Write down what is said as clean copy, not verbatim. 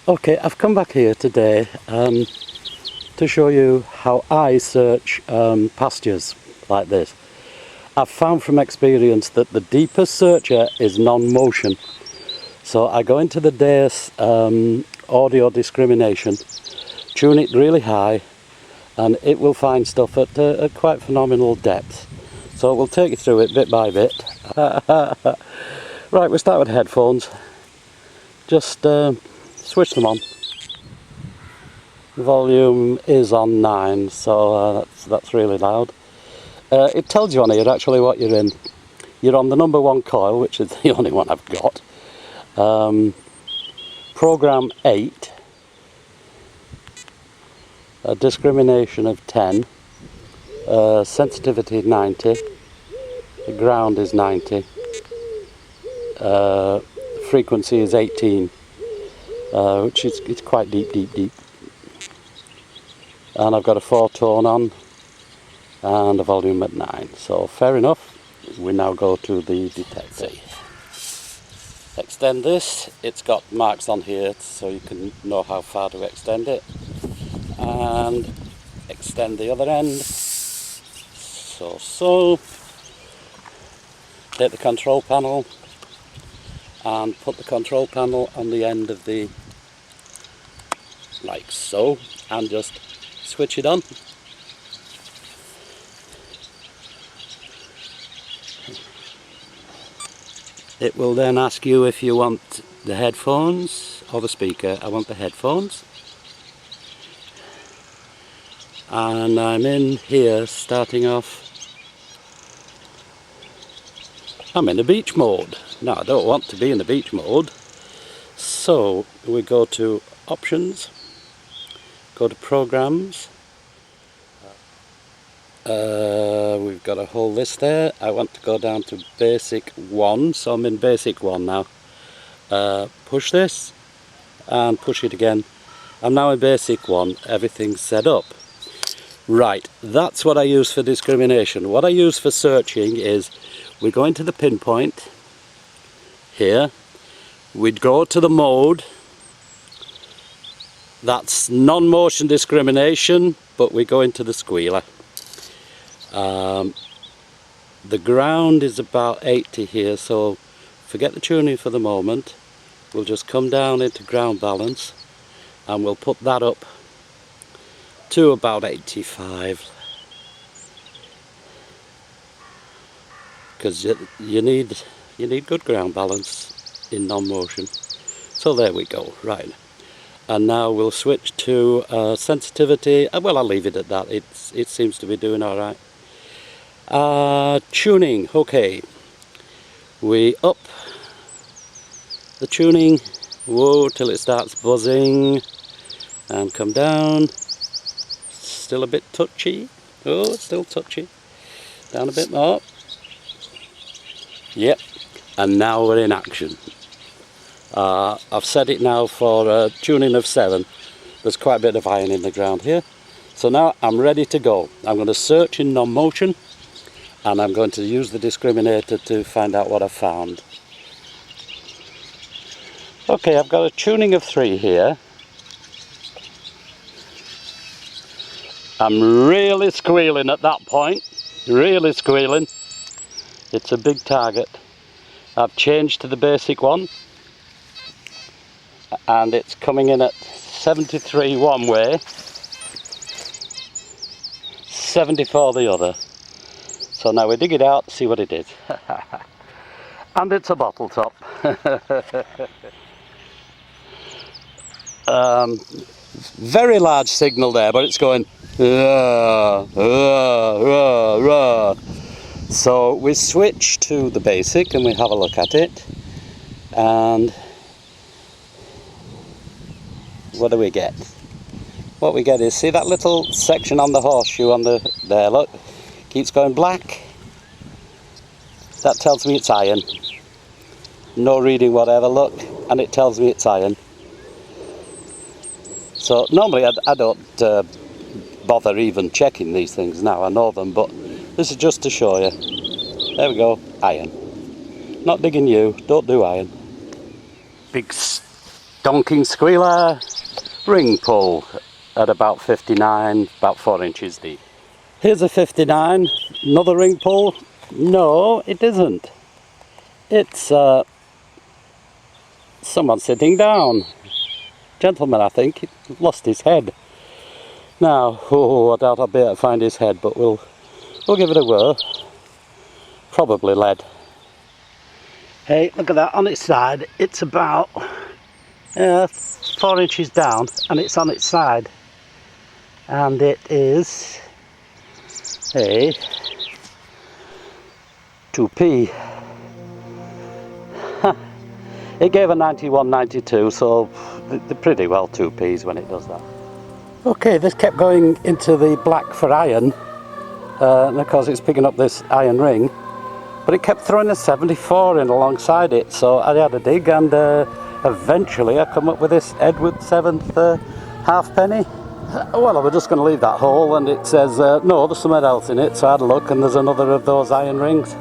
Okay, I've come back here today to show you how I search pastures like this. I've found from experience that the deepest searcher is non-motion. So I go into the Deus audio discrimination, tune it really high, and it will find stuff at a quite phenomenal depth. So we'll take you through it bit by bit. Right, we'll start with headphones. Just switch them on. The volume is on 9, so that's really loud. It tells you on here actually what you're in. You're on the number 1 coil, which is the only one I've got. Program 8, a discrimination of 10, sensitivity 90, the ground is 90, frequency is 18, which is it's quite deep. And I've got a 4-tone on and a volume at 9, so fair enough. We now go to the detector. Extend this, it's got marks on here so you can know how far to extend it, and extend the other end, so take the control panel and put the control panel on the end of the, like so, and just switch it on. It will then ask you if you want the headphones or the speaker. I want the headphones. And I'm in here starting off. I'm in the beach mode. Now I don't want to be in the beach mode. So we go to options, go to programs. We've got a whole list there. I want to go down to basic 1, so I'm in basic 1 now. Push this and push it again. I'm now in basic 1, everything's set up. Right, that's what I use for discrimination. What I use for searching is we go into the pinpoint here, we'd go to the mode, that's non-motion discrimination, but we go into the squealer. The ground is about 80 here, so forget the tuning for the moment. We'll just come down into ground balance and we'll put that up to about 85, because you need good ground balance in non-motion. So there we go. Right, and now we'll switch to sensitivity. Well, I'll leave it at that. It seems to be doing all right. Tuning, okay, we up the tuning, whoa, till it starts buzzing, and come down, still a bit touchy, oh, it's still touchy, down a bit more, yep, and now we're in action. I've set it now for tuning of 7, there's quite a bit of iron in the ground here, so now I'm ready to go. I'm going to search in non-motion, and I'm going to use the discriminator to find out what I've found. Okay, I've got a tuning of 3 here. I'm really squealing at that point, really squealing. It's a big target. I've changed to the basic 1, and it's coming in at 73 one way, 74 the other. So now we dig it out, see what it is. And it's a bottle top. Very large signal there, but it's going So we switch to the basic and we have a look at it, and what do we get? What we get is, see that little section on the horseshoe on the there, look, keeps going black. That tells me it's iron. No reading whatever, look, and it tells me it's iron. So normally I don't bother even checking these things now, I know them, but this is just to show you. There we go, iron. Not digging you, don't do iron. Big donking squealer ring pull at about 59, about 4 inches deep. Here's a 59, another ring pull. No, it isn't. It's someone sitting down. Gentleman, I think, he lost his head. Now, I doubt I'll be able to find his head, but we'll give it a whirl. Probably lead. Hey, look at that on its side. It's about 4 inches down, and it's on its side. And it is a 2p. It gave a 91-92, so they're pretty well 2p's when it does that. Okay, this kept going into the black for iron, because it's picking up this iron ring, but it kept throwing a 74 in alongside it, so I had a dig, and eventually I come up with this Edward 7th halfpenny. Well, I was just going to leave that hole, and it says, no, there's something else in it, so I had a look, and there's another of those iron rings.